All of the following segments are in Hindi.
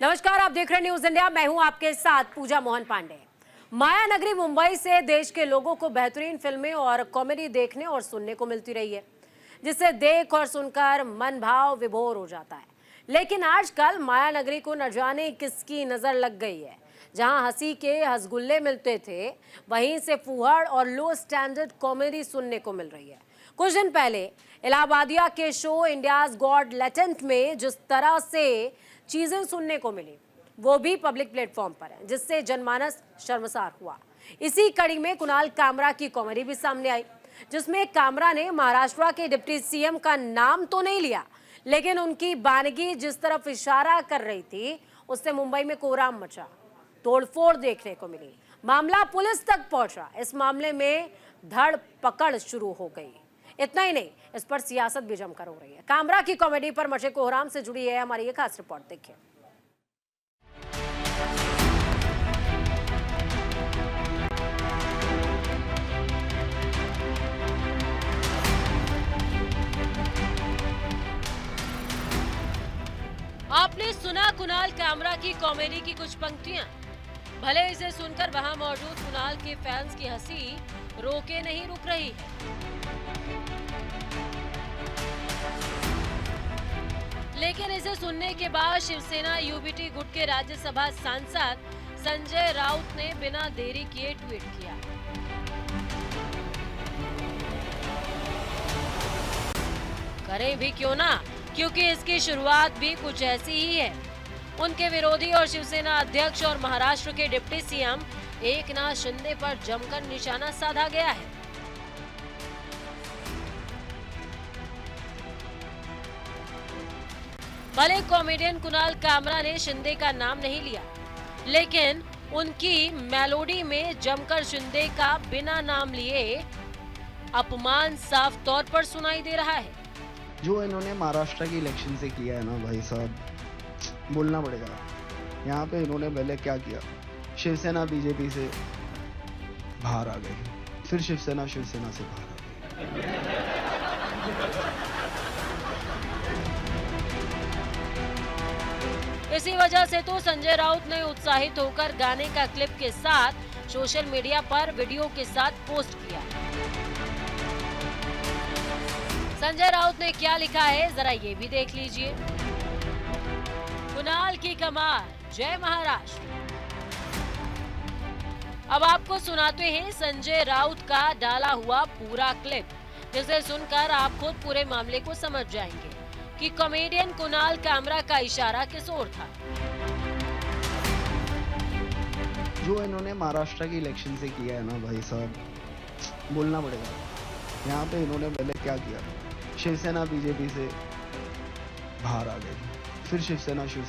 नमस्कार, आप देख रहे हैं न्यूज इंडिया। मैं हूं आपके साथ पूजा मोहन पांडे। माया नगरी मुंबई से देश के लोगों को बेहतरीन फिल्में और कॉमेडी देखने और सुनने को मिलती रही है, जिसे देख और सुनकर मन भाव विभोर हो जाता है। लेकिन आजकल माया नगरी को न जाने किसकी नजर लग गई है। जहां हंसी के हंसगुल्ले मिलते थे, वहीं से फूहड़ और लो स्टैंडर्ड कॉमेडी सुनने को मिल रही है। कुछ दिन पहले इलाहाबादिया के शो इंडियाज गॉट लेटेंट में जिस तरह से चीजें सुनने को मिली, वो भी पब्लिक प्लेटफॉर्म पर है, जिससे जनमानस शर्मसार हुआ। इसी कड़ी में कुणाल कामरा की कॉमेडी भी सामने आई, जिसमें कामरा ने महाराष्ट्र के डिप्टी सीएम का नाम तो नहीं लिया, लेकिन उनकी बानगी जिस तरफ इशारा कर रही थी, उससे मुंबई में कोहराम मचा, तोड़फोड़ देखने को मिली। मामला पुलिस तक पहुंचा। इस मामले में धड़ पकड़ शुरू हो गई। इतना ही नहीं, इस पर सियासत भी जमकर हो रही है। कामरा की कॉमेडी पर मचे कोहराम से जुड़ी है हमारी ये खास रिपोर्ट, देखिए। आपने सुना कुणाल कामरा की कॉमेडी की कुछ पंक्तियां। भले इसे सुनकर वहां मौजूद कुणाल के फैंस की हंसी रोके नहीं रुक रही है, लेकिन इसे सुनने के बाद शिवसेना यूबीटी गुट के राज्यसभा सांसद संजय राउत ने बिना देरी किए ट्वीट किया। करें भी क्यों ना, क्योंकि इसकी शुरुआत भी कुछ ऐसी ही है। उनके विरोधी और शिवसेना अध्यक्ष और महाराष्ट्र के डिप्टी सीएम एकनाथ शिंदे पर जमकर निशाना साधा गया है। भले कॉमेडियन कुणाल कामरा ने शिंदे का नाम नहीं लिया, लेकिन उनकी मेलोडी में जमकर शिंदे का बिना नाम लिए अपमान साफ तौर पर सुनाई दे रहा है। जो इन्होंने महाराष्ट्र की इलेक्शन से किया है ना भाई साहब, बोलना पड़ेगा। यहाँ पे इन्होंने पहले क्या किया, शिवसेना बीजेपी से बाहर आ गई, फिर शिवसेना से बाहर आ गई। इसी वजह से तो संजय राउत ने उत्साहित होकर गाने का क्लिप के साथ सोशल मीडिया पर वीडियो के साथ पोस्ट किया। संजय राउत ने क्या लिखा है, जरा ये भी देख लीजिए। कुणाल की कमाल, जय महाराष्ट्र। अब आपको सुनाते हैं संजय राउत का डाला हुआ पूरा क्लिप, जिसे सुनकर आप खुद पूरे मामले को समझ जाएंगे कि कॉमेडियन कुणाल कामरा का इशारा किस ओर था। जो इन्होंने महाराष्ट्र की इलेक्शन से किया है ना भाई साहब, बोलना पड़ेगा। यहाँ पे इन्होंने पहले क्या किया, शिवसेना बीजेपी से बाहर आ गई, फिर शिवसेना से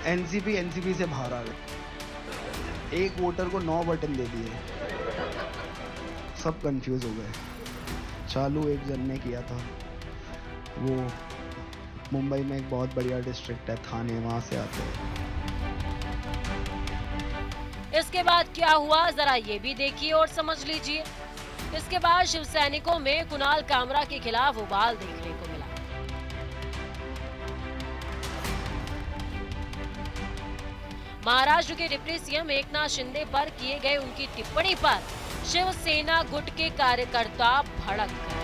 एनसीपी से बाहर आ गए। एक वोटर को 9 बटन दे दिए, सब कंफ्यूज हो गए। चालू एक जन ने किया था, वो मुंबई में एक बहुत बढ़िया डिस्ट्रिक्ट है थाने, वहां से आते हैं। इसके बाद क्या हुआ, जरा ये भी देखिए और समझ लीजिए। इसके बाद शिव सैनिकों में कुणाल कामरा के खिलाफ उबाल देखने को मिला। महाराष्ट्र के डिप्टी सीएम एकनाथ शिंदे पर किए गए उनकी टिप्पणी पर शिवसेना गुट के कार्यकर्ता भड़क गए।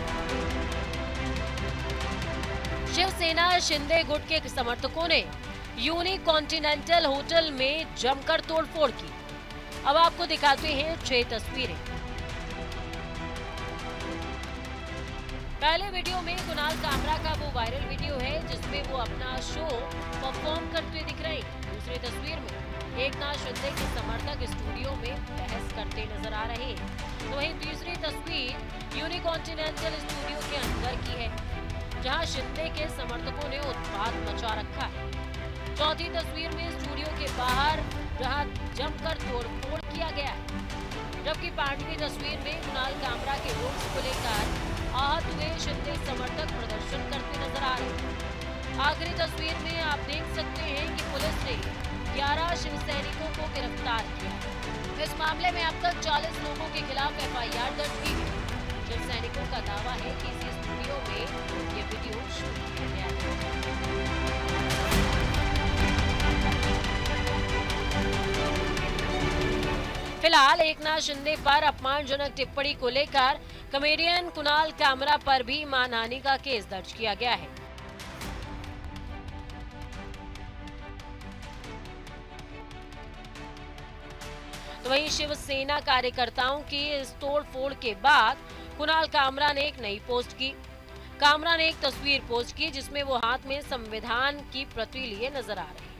शिवसेना शिंदे गुट के समर्थकों ने यूनिकॉन्टिनेंटल होटल में जमकर तोड़फोड़ की। अब आपको दिखाते हैं 6 तस्वीरें। पहले वीडियो में कुणाल कामरा का वो वायरल वीडियो है जिसमें वो अपना शो परफॉर्म करते दिख रहे हैं। दूसरी तस्वीर में एकनाथ शिंदे के समर्थक स्टूडियो में बहस करते नजर आ रहे हैं। तो वहीं तीसरी तस्वीर यूनिकॉन्टिनेंटल स्टूडियो के अंदर की है, जहां शिंदे के समर्थकों ने उत्पात मचा रखा है। चौथी तस्वीर में स्टूडियो के बाहर जहां जमकर तोड़फोड़ किया गया है, जबकि पांचवी तस्वीर में कुणाल कामरा के लुक्स को लेकर आहत हुए शिंदे समर्थक प्रदर्शन करते नजर आ रहे हैं। आखिरी तस्वीर में आप देख सकते हैं कि पुलिस ने 11 शिव सैनिकों को गिरफ्तार किया। इस मामले में अब तक 40 लोगों के खिलाफ FIR दर्ज की गई। शिव सैनिकों का दावा है कि इसी स्टूडियो में ये वीडियो शूट किया गया है। फिलहाल एकनाथ शिंदे पर अपमानजनक टिप्पणी को लेकर कॉमेडियन कुणाल कामरा पर भी मानहानि का केस दर्ज किया गया है। तो वहीं शिवसेना कार्यकर्ताओं की इस तोड़फोड़ के बाद कुणाल कामरा ने एक नई पोस्ट की। कामरा ने एक तस्वीर पोस्ट की जिसमें वो हाथ में संविधान की प्रति लिए नजर आ रहे हैं।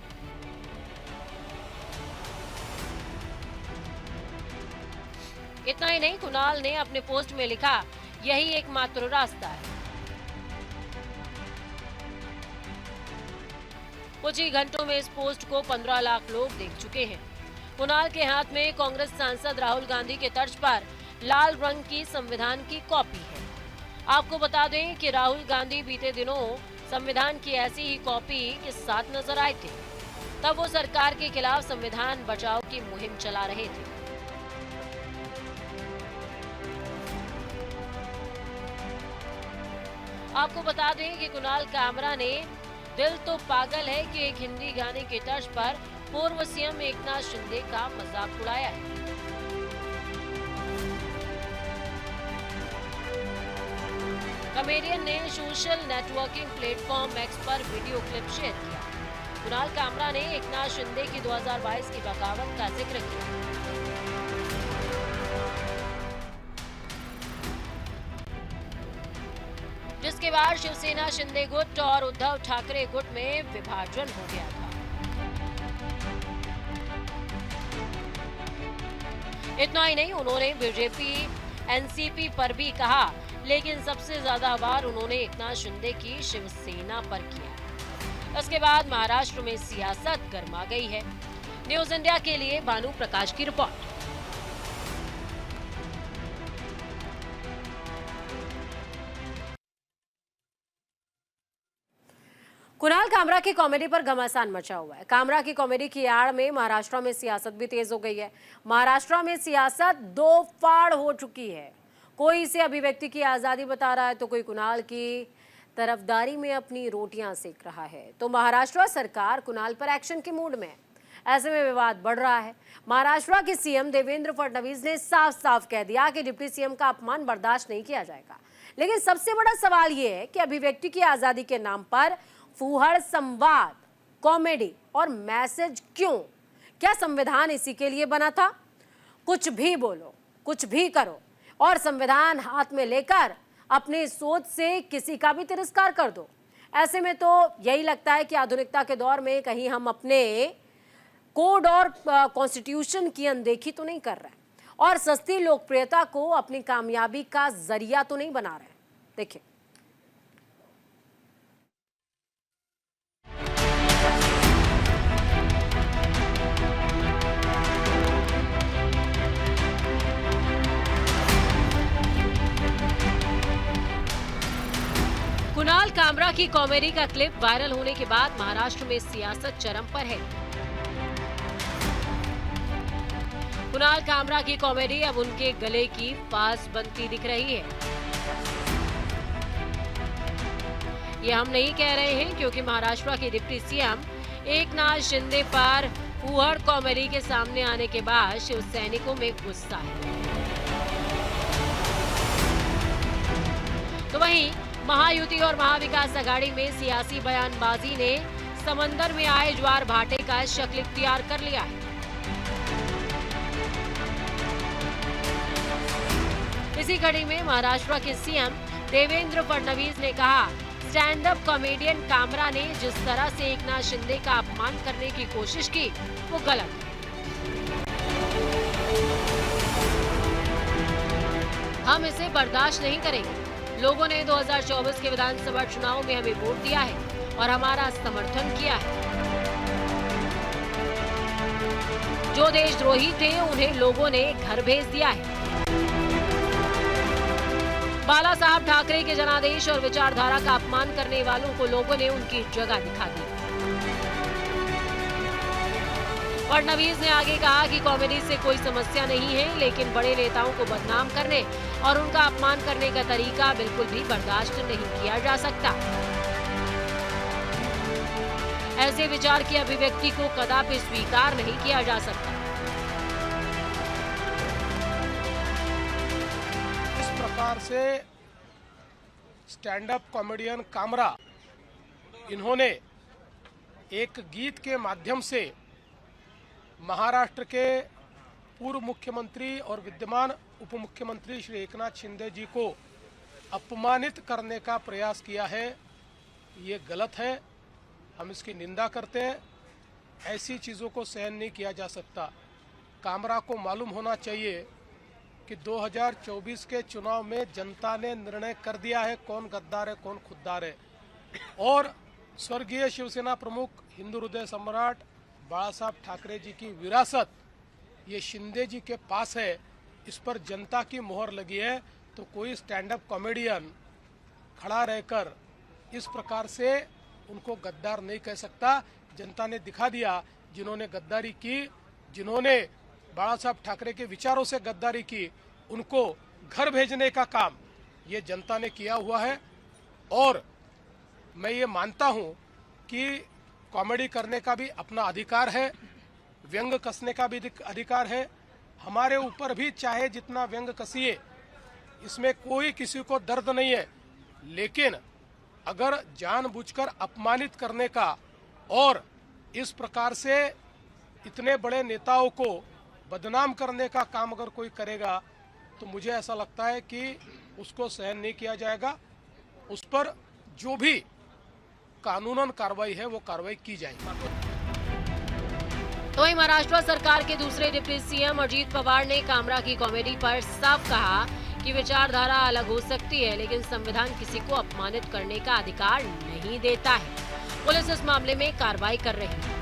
इतना ही नहीं, कुणाल ने अपने पोस्ट में लिखा, यही एकमात्र रास्ता है। कुछ ही घंटों में इस पोस्ट को 15 लाख लोग देख चुके हैं। कुणाल के हाथ में कांग्रेस सांसद राहुल गांधी के तर्ज पर लाल रंग की संविधान की कॉपी है। आपको बता दें कि राहुल गांधी बीते दिनों संविधान की ऐसी ही कॉपी के साथ नजर आए थे। तब वो सरकार के खिलाफ संविधान बचाओ की मुहिम चला रहे थे। आपको बता दें कि कुणाल कामरा ने दिल तो पागल है कि एक हिंदी गाने के तर्ज पर पूर्व सीएम एकनाथ शिंदे का मजाक उड़ाया है। कॉमेडियन ने सोशल नेटवर्किंग प्लेटफॉर्म एक्स पर वीडियो क्लिप शेयर किया। कुणाल कामरा ने एकनाथ शिंदे की 2022 की बगावत का जिक्र किया। जिसके बाद शिवसेना शिंदे गुट और उद्धव ठाकरे गुट में विभाजन हो गया था। इतना ही नहीं, उन्होंने बीजेपी एनसीपी पर भी कहा, लेकिन सबसे ज्यादा वार उन्होंने एकनाथ शिंदे की शिवसेना पर किया। इसके बाद महाराष्ट्र में सियासत गर्मा गई है। न्यूज इंडिया के लिए भानु प्रकाश की रिपोर्ट। कुणाल कामरा की कॉमेडी पर घमासान मचा हुआ है। कामरा की कॉमेडी की आड़ में महाराष्ट्र में सियासत भी तेज हो गई है। महाराष्ट्र में सियासत दो फाड़ हो चुकी है। कोई इसे अभिव्यक्ति की आजादी बता रहा है तो कोई कुणाल की तरफदारी में अपनी रोटियां सेक रहा है। तो महाराष्ट्र सरकार कुणाल पर एक्शन के मूड में है। ऐसे में विवाद बढ़ रहा है। महाराष्ट्र के सीएम देवेंद्र फडणवीस ने साफ साफ कह दिया कि डिप्टी सीएम का अपमान बर्दाश्त नहीं किया जाएगा। लेकिन सबसे बड़ा सवाल यह है कि अभिव्यक्ति की आजादी के नाम पर फूहड़ संवाद, कॉमेडी और मैसेज क्यों? क्या संविधान इसी के लिए बना था? कुछ भी बोलो, कुछ भी करो और संविधान हाथ में लेकर अपनी सोच से किसी का भी तिरस्कार कर दो। ऐसे में तो यही लगता है कि आधुनिकता के दौर में कहीं हम अपने कोड और कॉन्स्टिट्यूशन की अनदेखी तो नहीं कर रहे और सस्ती लोकप्रियता को अपनी कामयाबी का जरिया तो नहीं बना रहे। देखिए, कुणाल कामरा की कॉमेडी का क्लिप वायरल होने के बाद महाराष्ट्र में सियासत चरम पर है। कुणाल कामरा की कॉमेडी अब उनके गले की फांस बनती दिख रही है। ये हम नहीं कह रहे हैं क्योंकि महाराष्ट्र के डिप्टी सीएम एकनाथ शिंदे पर फूहड़ कॉमेडी के सामने आने के बाद शिव सैनिकों में गुस्सा है। तो वहीं महायुति और महाविकास आघाड़ी में सियासी बयानबाजी ने समंदर में आए ज्वार भाटे का शक्ल इख्तियार कर लिया है। इसी कड़ी में महाराष्ट्र के सीएम देवेंद्र फडणवीस ने कहा, स्टैंड अप कॉमेडियन कामरा ने जिस तरह से एकनाथ शिंदे का अपमान करने की कोशिश की वो गलत है। हम इसे बर्दाश्त नहीं करेंगे। लोगों ने 2024 के विधानसभा चुनाव में हमें वोट दिया है और हमारा समर्थन किया है। जो देशद्रोही थे उन्हें लोगों ने घर भेज दिया है। बाला साहब ठाकरे के जनादेश और विचारधारा का अपमान करने वालों को लोगों ने उनकी जगह दिखा दी। फडणवीस ने आगे कहा कि कॉमेडी से कोई समस्या नहीं है, लेकिन बड़े नेताओं को बदनाम करने और उनका अपमान करने का तरीका बिल्कुल भी बर्दाश्त नहीं किया जा सकता। ऐसे विचार की अभिव्यक्ति को कदापि स्वीकार नहीं किया जा सकता। इस प्रकार से स्टैंड अप कॉमेडियन कामरा, इन्होंने एक गीत के माध्यम से महाराष्ट्र के पूर्व मुख्यमंत्री और विद्यमान उप मुख्यमंत्री श्री एकनाथ शिंदे जी को अपमानित करने का प्रयास किया है। ये गलत है, हम इसकी निंदा करते हैं। ऐसी चीज़ों को सहन नहीं किया जा सकता। कामरा को मालूम होना चाहिए कि 2024 के चुनाव में जनता ने निर्णय कर दिया है कौन गद्दार है कौन खुद्दार है, और स्वर्गीय शिवसेना प्रमुख हिंदू हृदय सम्राट बाला साहब ठाकरे जी की विरासत ये शिंदे जी के पास है। इस पर जनता की मोहर लगी है, तो कोई स्टैंड अप कॉमेडियन खड़ा रहकर इस प्रकार से उनको गद्दार नहीं कह सकता। जनता ने दिखा दिया, जिन्होंने गद्दारी की, जिन्होंने बाला साहब ठाकरे के विचारों से गद्दारी की, उनको घर भेजने का काम ये जनता ने किया हुआ है। और मैं ये मानता हूँ कि कॉमेडी करने का भी अपना अधिकार है, व्यंग कसने का भी अधिकार है। हमारे ऊपर भी चाहे जितना व्यंग कसिए, इसमें कोई किसी को दर्द नहीं है, लेकिन अगर जानबूझकर अपमानित करने का और इस प्रकार से इतने बड़े नेताओं को बदनाम करने का काम अगर कोई करेगा, तो मुझे ऐसा लगता है कि उसको सहन नहीं किया जाएगा। उस पर जो भी कानूनन कार्रवाई है वो कार्रवाई की जाएगी। तो वहीं महाराष्ट्र सरकार के दूसरे डिप्टी सीएम अजीत पवार ने कामरा की कॉमेडी पर साफ कहा कि विचारधारा अलग हो सकती है, लेकिन संविधान किसी को अपमानित करने का अधिकार नहीं देता है। पुलिस इस मामले में कार्रवाई कर रही है।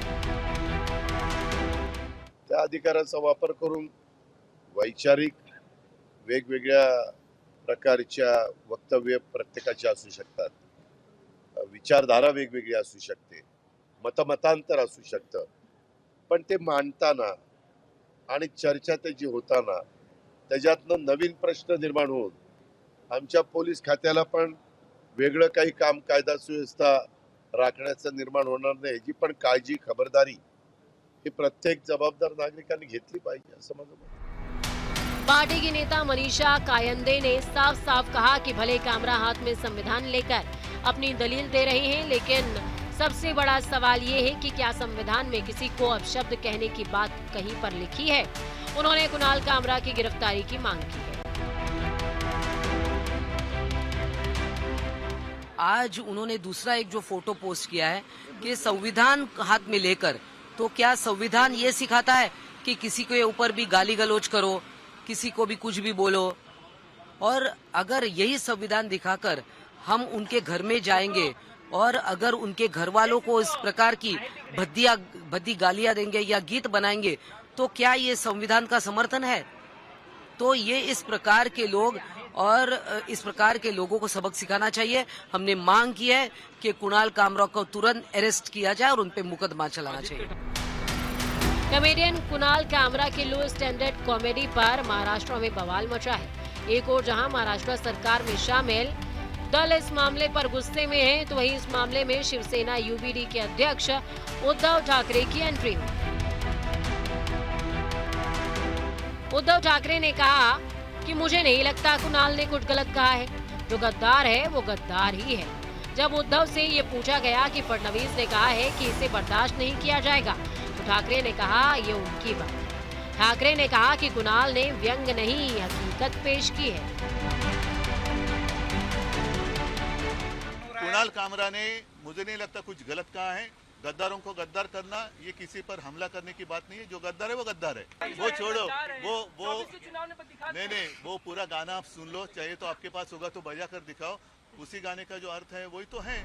त्या अधिकाराचा वापर करून वैचारिक वेगवेगळ्या प्रकारच्या वक्तव्य प्रत्येकाची असू शकतात, विचारधारा वेगवेगळी असू शकते, मतमतांतर असू शकतं, पण ते मांडताना आणि चर्चा त्याची होताना त्याच्यातनं नवीन प्रश्न निर्माण होऊन आमच्या पोलीस खात्याला पण वेगळं काही काम कायदा सुव्यवस्था राखण्याचं निर्माण होणार नाही, याची पण काळजी खबरदारी ही प्रत्येक जबाबदार नागरिकांनी घेतली पाहिजे असं माझं मत आहे। पार्टी की नेता मनीषा कायंदे ने साफ साफ कहा कि भले कामरा हाथ में संविधान लेकर अपनी दलील दे रहे हैं, लेकिन सबसे बड़ा सवाल ये है कि क्या संविधान में किसी को अपशब्द कहने की बात कहीं पर लिखी है। उन्होंने कुणाल कामरा की गिरफ्तारी की मांग की है। आज उन्होंने दूसरा एक जो फोटो पोस्ट किया है कि संविधान हाथ में लेकर, तो क्या संविधान ये सिखाता है कि किसी के ऊपर भी गाली गलौज करो, किसी को भी कुछ भी बोलो। और अगर यही संविधान दिखाकर हम उनके घर में जाएंगे और अगर उनके घर वालों को इस प्रकार की भद्दी गालियां देंगे या गीत बनाएंगे, तो क्या ये संविधान का समर्थन है? तो ये इस प्रकार के लोग और इस प्रकार के लोगों को सबक सिखाना चाहिए। हमने मांग की है कि कुणाल कामरा को तुरंत अरेस्ट किया जाए और उन पे मुकदमा चलाना चाहिए। कॉमेडियन कुणाल कामरा की लो स्टैंडर्ड कॉमेडी पर महाराष्ट्र में बवाल मचा है। एक और जहां महाराष्ट्र सरकार में शामिल दल इस मामले पर गुस्से में है, तो वहीं इस मामले में शिवसेना यूबीडी के अध्यक्ष उद्धव ठाकरे की एंट्री हुई। उद्धव ठाकरे ने कहा कि मुझे नहीं लगता कुणाल ने कुछ गलत कहा है, जो गद्दार है वो गद्दार ही है। जब उद्धव से ये पूछा गया कि फडणवीस ने कहा है कि इसे बर्दाश्त नहीं किया जाएगा, तो ठाकरे ने कहा ये उनकी बात। ठाकरे ने कहा कि कुणाल ने व्यंग नहीं हकीकत पेश की है। कुणाल कामरा ने मुझे नहीं लगता कुछ गलत कहा है। गद्दारों को गद्दार करना ये किसी पर हमला करने की बात नहीं है। जो गद्दार है वो गद्दार है, वो छोड़ो। वो नहीं, वो पूरा गाना आप सुन लो, चाहिए तो आपके पास होगा तो बजा कर दिखाओ। उसी गाने का जो अर्थ है वही तो है।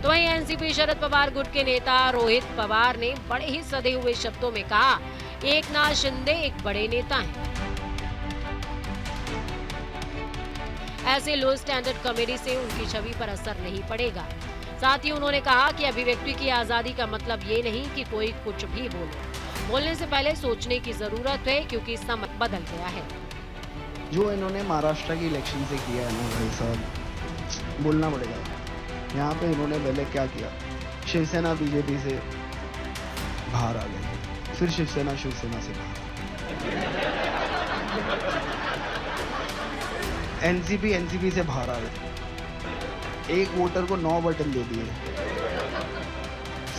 तो वहीं एनसीपी शरद पवार गुट के नेता रोहित पवार ने बड़े ही सधे हुए शब्दों में कहा, एकनाथ शिंदे एक बड़े नेता हैं। ऐसे लो स्टैंडर्ड कॉमेडी से उनकी छवि पर असर नहीं पड़ेगा। साथ ही उन्होंने कहा कि अभिव्यक्ति की आजादी का मतलब ये नहीं कि कोई कुछ भी बोले। बोलने से पहले सोचने की जरूरत है क्योंकि समय बदल गया है। जो इन्होंने महाराष्ट्र की इलेक्शन से किया है ना भाई साहब, बोलना पड़ेगा। यहाँ पे इन्होंने पहले क्या किया, शिवसेना बीजेपी से बाहर आ गई, फिर शिवसेना से बाहर, एनसीपी से बाहर आ गए, एक वोटर को 9 बटन दे दिए,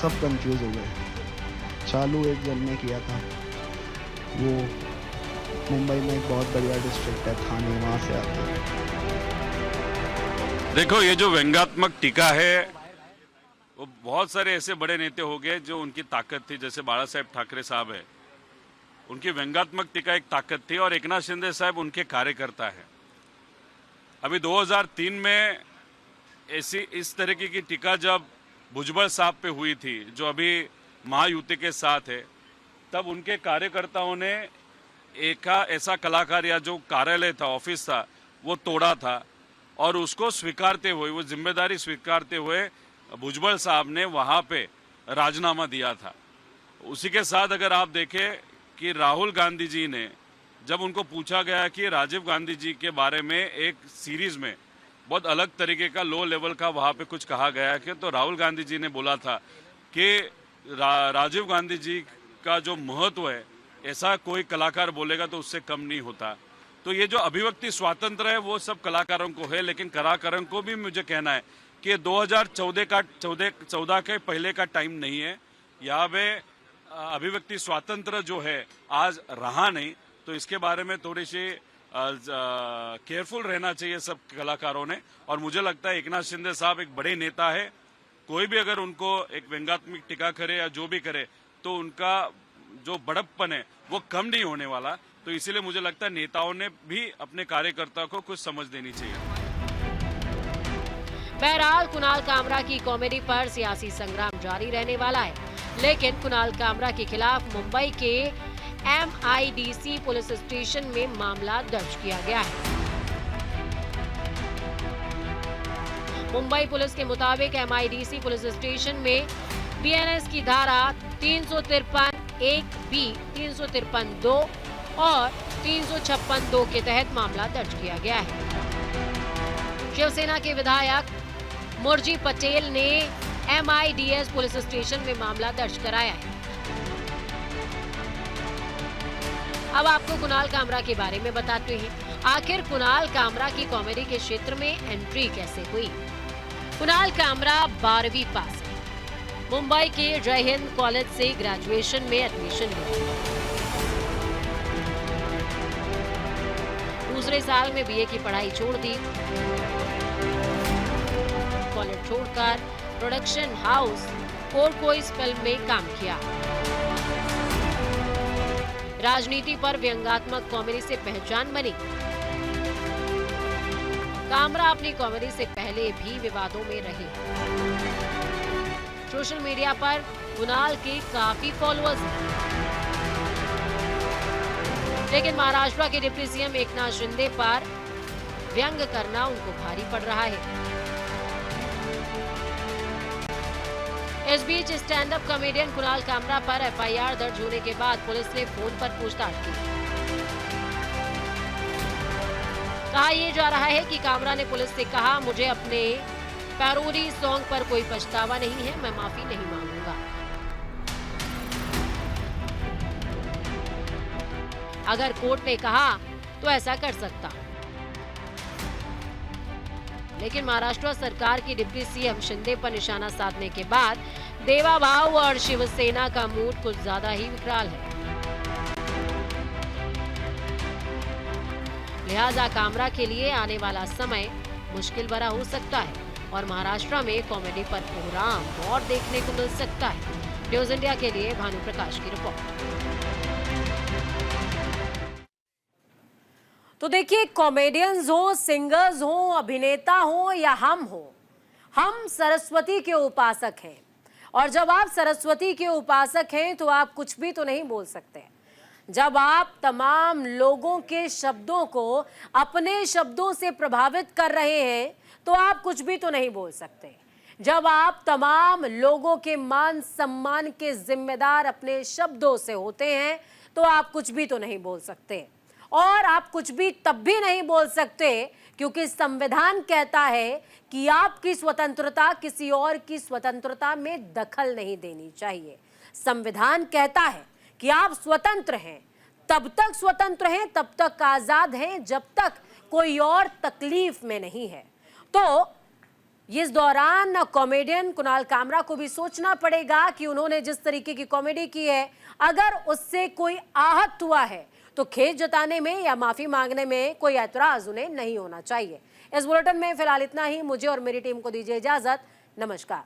सब कंफ्यूज हो गए। चालू एक जन ने किया था, वो मुंबई में एक बहुत बढ़िया डिस्ट्रिक्ट है थाने, वहां से आते हैं। देखो, ये जो व्यंग्यात्मक टीका है वो बहुत सारे ऐसे बड़े नेता हो गए जो उनकी ताकत थी, जैसे बाला साहेब ठाकरे साहब है, उनकी व्यंग्यात्मक टीका एक ताकत थी, और एकनाथ शिंदे साहब उनके कार्यकर्ता है। अभी 2003 में ऐसी इस तरीके की टीका जब भुजबल साहब पे हुई थी, जो अभी महायुति के साथ है, तब उनके कार्यकर्ताओं ने एक ऐसा कलाकार या जो कार्यालय था, ऑफिस था, वो तोड़ा था, और उसको स्वीकारते हुए, वो जिम्मेदारी स्वीकारते हुए भुजबल साहब ने वहां पे राजीनामा दिया था। उसी के साथ अगर आप देखें कि राहुल गांधी जी ने, जब उनको पूछा गया कि राजीव गांधी जी के बारे में एक सीरीज में बहुत अलग तरीके का लो लेवल का वहां पे कुछ कहा गया कि, तो राहुल गांधी जी ने बोला था कि राजीव गांधी जी का जो महत्व है, ऐसा कोई कलाकार बोलेगा तो उससे कम नहीं होता। तो ये जो अभिव्यक्ति स्वातंत्र है वो सब कलाकारों को है, लेकिन कलाकारों को भी मुझे कहना है कि 2014 के पहले का टाइम नहीं है। यहाँ पे अभिव्यक्ति स्वातंत्र जो है आज रहा नहीं, तो इसके बारे में थोड़ी सी केयरफुल रहना चाहिए सब कलाकारों ने। और मुझे लगता है एकनाथ शिंदे साहब एक बड़े नेता है, कोई भी अगर उनको एक व्यंग्यात्मक टीका करे या जो भी करे, तो उनका जो बड़प्पन है वो कम नहीं होने वाला। तो इसीलिए मुझे लगता है नेताओं ने भी अपने कार्यकर्ता को कुछ समझ देनी चाहिए। बहरहाल कुणाल कामरा की कॉमेडी पर सियासी संग्राम जारी रहने वाला है, लेकिन कुणाल कामरा के खिलाफ मुंबई के MIDC पुलिस स्टेशन में मामला दर्ज किया गया है। मुंबई पुलिस के मुताबिक MIDC पुलिस स्टेशन में BNS की धारा 353(1)(b), 353(2) और 356(2) के तहत मामला दर्ज किया गया है। शिवसेना के विधायक मुरजी पटेल ने MIDS पुलिस स्टेशन में मामला दर्ज कराया है। अब आपको कुणाल कामरा के बारे में बताते हैं, आखिर कुणाल कामरा की कॉमेडी के क्षेत्र में एंट्री कैसे हुई। कुणाल कामरा 12वीं पास है, मुंबई के जय हिंद कॉलेज से ग्रेजुएशन में एडमिशन लिया। दूसरे साल में BA की पढ़ाई छोड़ दी, कॉलेज छोड़कर प्रोडक्शन हाउस कोर्कोइस फिल्म में काम किया। राजनीति पर व्यंग्यात्मक कॉमेडी से पहचान बनी। कामरा अपनी कॉमेडी से पहले भी विवादों में रहे। सोशल मीडिया पर कुणाल के काफी फॉलोअर्स हैं, लेकिन महाराष्ट्र के डिप्टी CM एकनाथ शिंदे पर व्यंग करना उनको भारी पड़ रहा है। इस बीच stand up comedian Kunal Kamra पर FIR दर्ज होने के बाद पुलिस ने फोन पर पूछताछ की। कहा यह जा रहा है कि कामरा ने पुलिस से कहा, मुझे अपने पैरोडी सॉन्ग पर कोई पछतावा नहीं है, मैं माफी नहीं मांगूंगा। अगर कोर्ट ने कहा तो ऐसा कर सकता, लेकिन महाराष्ट्र सरकार की डिप्टी CM शिंदे पर निशाना साधने के बाद देवा भाव और शिवसेना का मूड कुछ ज्यादा ही विकराल है। लिहाजा कामरा के लिए आने वाला समय मुश्किल भरा हो सकता है और महाराष्ट्र में कॉमेडी पर कोहराम और देखने को मिल सकता है। न्यूज इंडिया के लिए भानु प्रकाश की रिपोर्ट। तो देखिए, कॉमेडियंस हो, सिंगर्स हो, अभिनेता हो या हम सरस्वती के उपासक हैं, और जब आप सरस्वती के उपासक हैं तो आप कुछ भी तो नहीं बोल सकते। जब आप तमाम लोगों के शब्दों को अपने शब्दों से प्रभावित कर रहे हैं तो आप कुछ भी तो नहीं बोल सकते। जब आप तमाम लोगों के मान सम्मान के जिम्मेदार अपने शब्दों से होते हैं तो आप कुछ भी तो नहीं बोल सकते, और आप कुछ भी तब भी नहीं बोल सकते क्योंकि संविधान कहता है कि आपकी स्वतंत्रता किसी और की स्वतंत्रता में दखल नहीं देनी चाहिए। संविधान कहता है कि आप स्वतंत्र हैं, तब तक स्वतंत्र हैं, तब तक आजाद हैं जब तक कोई और तकलीफ में नहीं है। तो इस दौरान कॉमेडियन कुणाल कामरा को भी सोचना पड़ेगा कि उन्होंने जिस तरीके की कॉमेडी की है, अगर उससे कोई आहत हुआ है तो खेद जताने में या माफी मांगने में कोई ऐतराज उन्हें नहीं होना चाहिए। इस बुलेटिन में फिलहाल इतना ही। मुझे और मेरी टीम को दीजिए इजाजत। नमस्कार।